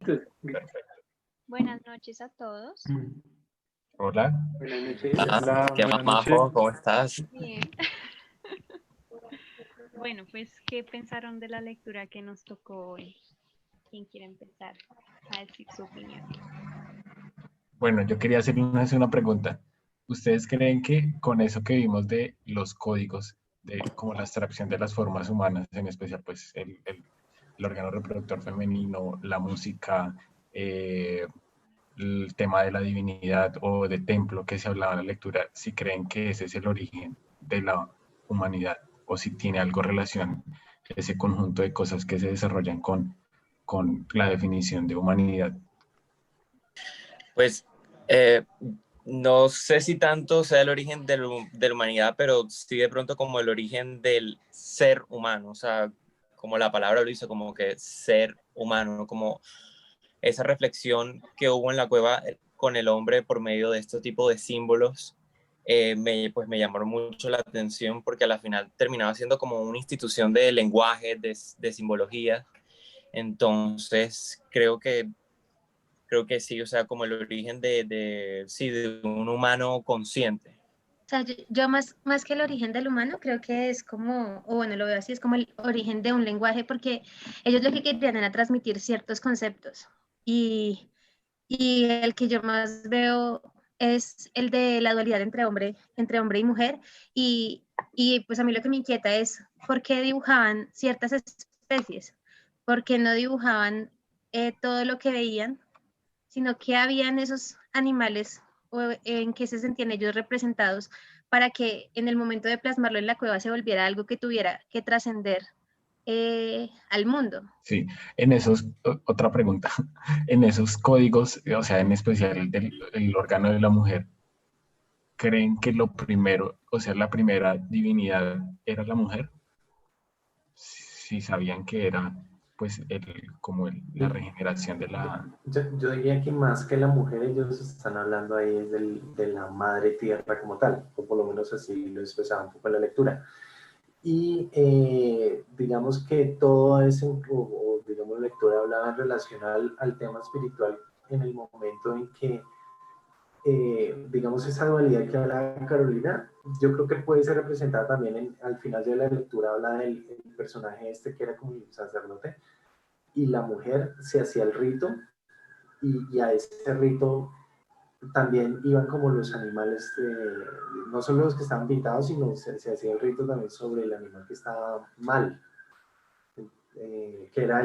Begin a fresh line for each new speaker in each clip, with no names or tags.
Perfecto.
Buenas noches a todos.
Hola.
Buenas noches.
Hola,
¿Qué más,
buenas noches.
Majo?
¿Cómo estás?
Bien. Bueno, pues, ¿qué pensaron de la lectura que nos tocó hoy? ¿Quién quiere empezar a decir su opinión?
Bueno, yo quería hacerles una pregunta. ¿Ustedes creen que con eso que vimos de los códigos, de como la abstracción de las formas humanas, en especial pues el órgano reproductor femenino, la música, el tema de la divinidad o de templo que se hablaba en la lectura, si creen que ese es el origen de la humanidad o si tiene algo relación ese conjunto de cosas que se desarrollan con la definición de humanidad?
Pues no sé si tanto sea el origen de la humanidad, pero sí de pronto como el origen del ser humano, o sea, como la palabra lo dice, como que ser humano, como esa reflexión que hubo en la cueva con el hombre por medio de este tipo de símbolos, pues me llamaron mucho la atención porque a la final terminaba siendo como una institución de lenguaje, de simbología. Entonces creo que sí, o sea, como el origen sí, de un humano consciente.
O sea, yo más que el origen del humano, creo que es como, o bueno, lo veo así, es como el origen de un lenguaje, porque ellos lo que querían era transmitir ciertos conceptos. Y el que yo más veo es el de la dualidad entre hombre y mujer. Y pues a mí lo que me inquieta es por qué dibujaban ciertas especies, por qué no dibujaban todo lo que veían, sino que habían esos animales o en que se sentían ellos representados para que en el momento de plasmarlo en la cueva se volviera algo que tuviera que trascender al mundo.
Sí, en esos, otra pregunta, en esos códigos, o sea, en especial el órgano de la mujer, ¿creen que lo primero, o sea, la primera divinidad era la mujer? Si sabían que era, pues, la regeneración de la...
Yo diría que más que la mujer, ellos están hablando ahí es de la madre tierra como tal, o por lo menos así lo expresaba un poco en la lectura. Y digamos que todo ese, o digamos, la lectura hablaba en relación al tema espiritual en el momento en que digamos, esa dualidad que habla Carolina, yo creo que puede ser representada también al final de la lectura, habla del el personaje este que era como un sacerdote, y la mujer se hacía el rito, y a ese rito también iban como los animales, no solo los que estaban pintados, sino se hacía el rito también sobre el animal que estaba mal, que era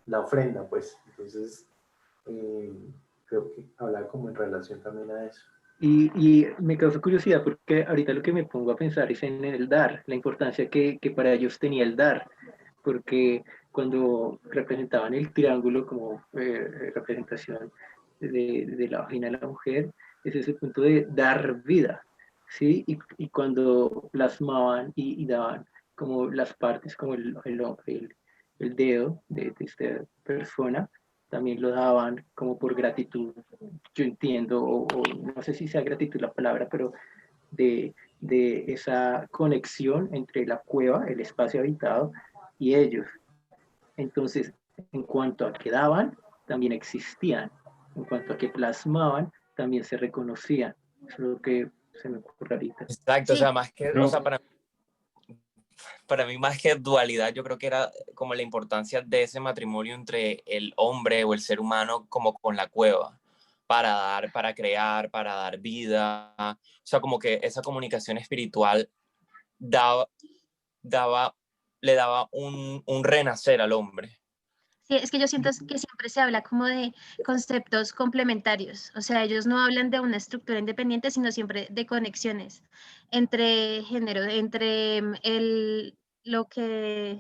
la ofrenda, pues. Entonces, creo que hablar como en relación también a eso.
Y me causa curiosidad porque ahorita lo que me pongo a pensar es en el dar, la importancia que para ellos tenía el dar, porque cuando representaban el triángulo como representación de la vagina de la mujer, es ese punto de dar vida, ¿sí? Y cuando plasmaban y daban como las partes, como el dedo de esta persona, también lo daban como por gratitud, yo entiendo, o no sé si sea gratitud la palabra, pero de esa conexión entre la cueva, el espacio habitado, y ellos. Entonces, en cuanto a que daban, también existían. En cuanto a que plasmaban, también se reconocían. Eso es lo que se me ocurre ahorita.
Exacto,
Sí.
o sea, más que, o sea, para mí más que dualidad, yo creo que era como la importancia de ese matrimonio entre el hombre o el ser humano como con la cueva, para crear, para dar vida. O sea, como que esa comunicación espiritual daba, daba, le daba un renacer al hombre.
Sí, es que yo siento que siempre se habla como de conceptos complementarios, o sea, ellos no hablan de una estructura independiente, sino siempre de conexiones entre género, entre lo que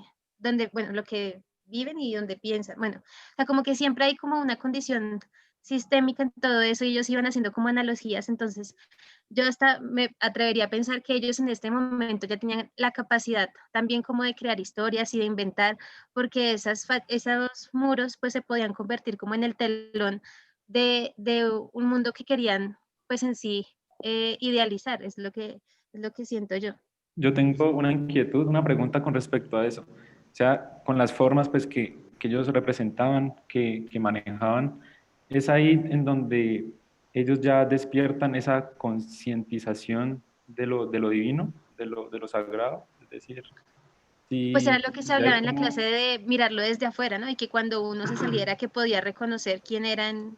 viven y donde piensan. Bueno, o sea, como que siempre hay como una condición sistémica en todo eso y ellos iban haciendo como analogías, entonces yo hasta me atrevería a pensar que ellos en este momento ya tenían la capacidad también como de crear historias y de inventar, porque esos muros pues se podían convertir como en el telón de un mundo que querían pues en sí idealizar, es lo que siento yo.
Yo tengo una inquietud, una pregunta con respecto a eso. O sea, con las formas pues que que ellos representaban, que manejaban, es ahí en donde ellos ya despiertan esa concientización de lo divino, de lo sagrado, es decir,
Pues era
si
lo que se
ya
hablaba
es
en la clase
como,
de mirarlo desde afuera, ¿no? Y que cuando uno se saliera que podía reconocer quién era en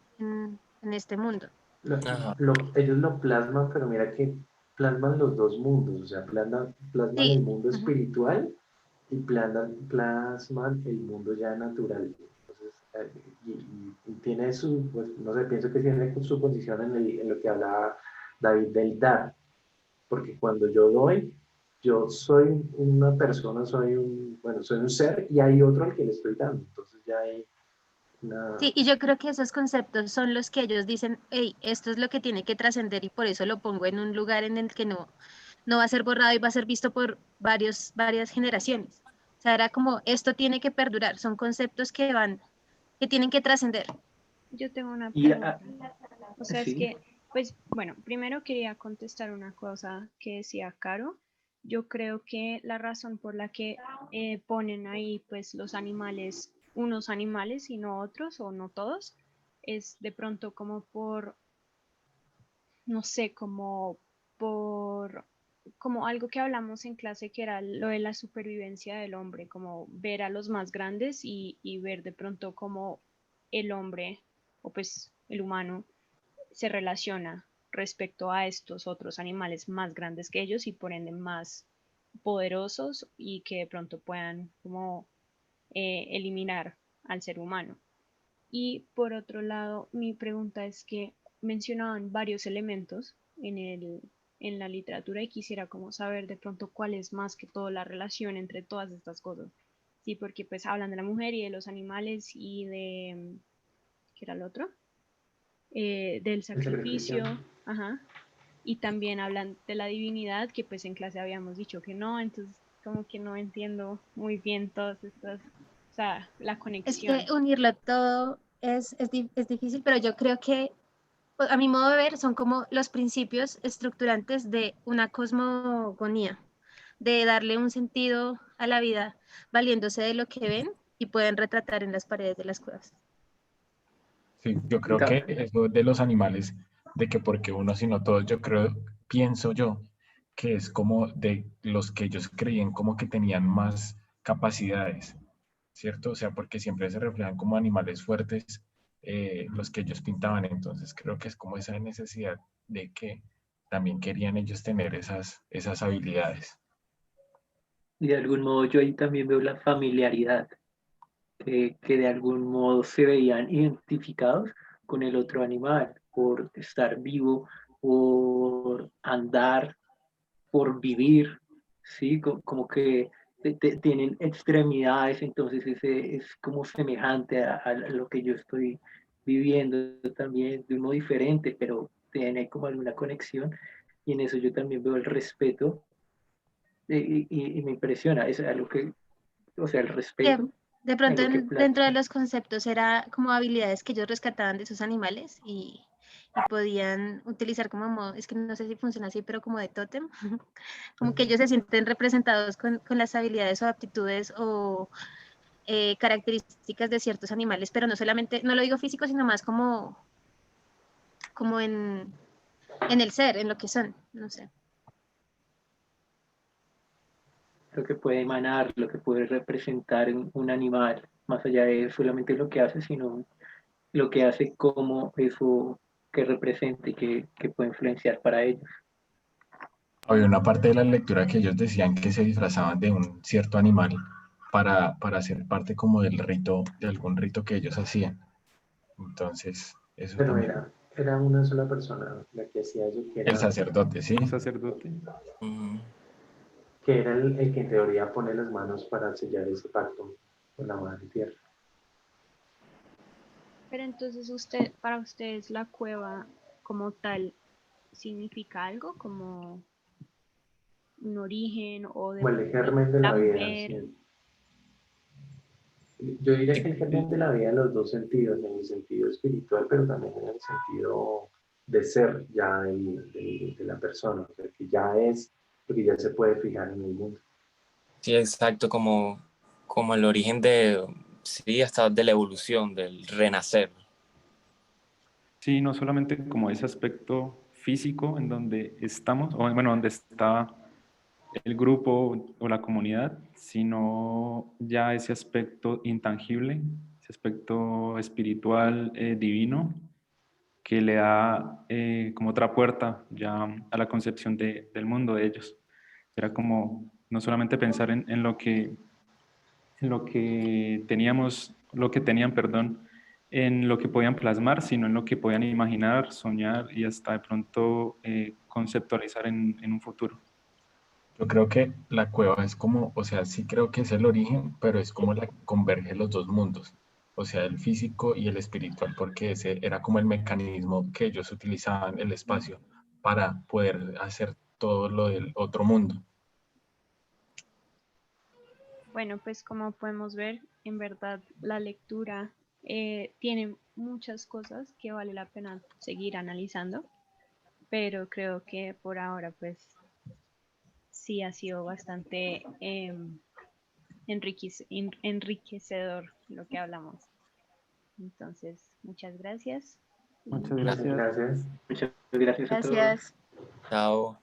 este mundo.
Ajá.
Ellos lo plasman, pero mira que plasman los dos mundos, o sea, plasman el
Sí,
mundo
ujú.
espiritual y plasman el mundo ya natural. Entonces, y tiene su, pues, no sé, pienso que tiene su posición en lo que hablaba David del dar, porque cuando yo doy, yo soy una persona, bueno, soy un ser y hay otro al que le estoy dando. Entonces ya hay una...
Sí, y yo creo que esos conceptos son los que ellos dicen, hey, esto es lo que tiene que trascender y por eso lo pongo en un lugar en el que no va a ser borrado y va a ser visto por varias generaciones. O sea, era como, esto tiene que perdurar, son conceptos que tienen que trascender.
Yo tengo una
Y
pregunta. O sea, es
sí,
que, pues, bueno, primero quería contestar una cosa que decía Caro. Yo creo que la razón por la que ponen ahí, pues, los animales, unos animales y no otros, o no todos, es de pronto como por, no sé, como por, como algo que hablamos en clase que era lo de la supervivencia del hombre, como ver a los más grandes y ver de pronto cómo el hombre, o pues el humano, se relaciona respecto a estos otros animales más grandes que ellos y por ende más poderosos y que de pronto puedan como eliminar al ser humano. Y por otro lado, mi pregunta es que mencionaban varios elementos en la literatura y quisiera como saber de pronto cuál es más que todo la relación entre todas estas cosas. Sí, porque pues hablan de la mujer y de los animales y de, ¿qué era el otro? Del
El sacrificio.
sacrificio, ajá, y también hablan de la divinidad, que pues en clase habíamos dicho que no, entonces como que no entiendo muy bien todas estas, o sea, la
Es que
conexión.
unirlo todo es difícil, pero yo creo que pues, a mi modo de ver son como los principios estructurantes de una cosmogonía, de darle un sentido a la vida valiéndose de lo que ven y pueden retratar en las paredes de las cuevas.
Sí, yo creo
diga-
que eso de los animales, de que porque uno sino todos, yo creo, pienso yo, que es como de los que ellos creían como que tenían más capacidades, ¿cierto? O sea, porque siempre se reflejan como animales fuertes los que ellos pintaban, entonces creo que es como esa necesidad de que también querían ellos tener esas habilidades.
y de algún modo yo ahí también veo la familiaridad, que de algún modo se veían identificados con el otro animal, por estar vivo, por andar, por vivir, ¿sí? Como que tienen extremidades, entonces ese es como semejante a lo que yo estoy viviendo también de un modo diferente, pero tiene como alguna conexión y en eso yo también veo el respeto y me impresiona, es algo que, o sea, el
Que
respeto
de
en
pronto
lo que
dentro de
platican.
los conceptos era como habilidades que ellos rescataban de sus animales y podían utilizar como modo, es que no sé si funciona así, pero como de tótem, como que ellos se sienten representados con las habilidades o aptitudes o características de ciertos animales, pero no solamente, no lo digo físico, sino más como en el ser, en lo que son, no sé.
Lo que puede emanar, lo que puede representar un animal, más allá de solamente lo que hace, sino lo que hace como eso que represente, que puede influenciar para ellos.
Había una parte de la lectura que ellos decían que se disfrazaban de un cierto animal para ser parte como del rito, de algún rito que ellos hacían. Entonces, eso
Pero
también.
era una sola persona la que hacía eso,
El sacerdote, ¿sí?
un sacerdote.
Ujú.
que era el que en teoría pone las manos para sellar ese pacto con la madre tierra.
Pero entonces para ustedes la cueva como tal significa algo como un origen o de
Como el
pronto
germen de
la
la vida,
mujer.
sí. Yo diría que
Sí,
el germen de la vida en los dos sentidos, en el sentido espiritual, pero también en el sentido de ser ya de la persona, o sea, que ya es, porque ya se puede fijar en el mundo.
sí, exacto, como el origen de, sí, hasta de la evolución, del renacer.
Sí, no solamente como ese aspecto físico en donde estamos, o bueno, donde está el grupo o la comunidad, sino ya ese aspecto intangible, ese aspecto espiritual, divino, que le da como otra puerta ya a la concepción del mundo de ellos. Era como no solamente pensar en lo que tenían, perdón, en lo que podían plasmar, sino en lo que podían imaginar, soñar y hasta de pronto conceptualizar en un futuro.
Yo creo que la cueva es como, o sea, sí creo que es el origen, pero es como la que converge los dos mundos, o sea, el físico y el espiritual, porque ese era como el mecanismo que ellos utilizaban el espacio para poder hacer todo lo del otro mundo.
Bueno, pues como podemos ver, en verdad la lectura tiene muchas cosas que vale la pena seguir analizando, pero creo que por ahora pues sí ha sido bastante enriquecedor lo que hablamos. Entonces, muchas gracias.
Muchas
Y
gracias.
Gracias.
Muchas gracias a todos.
Gracias.
Chao.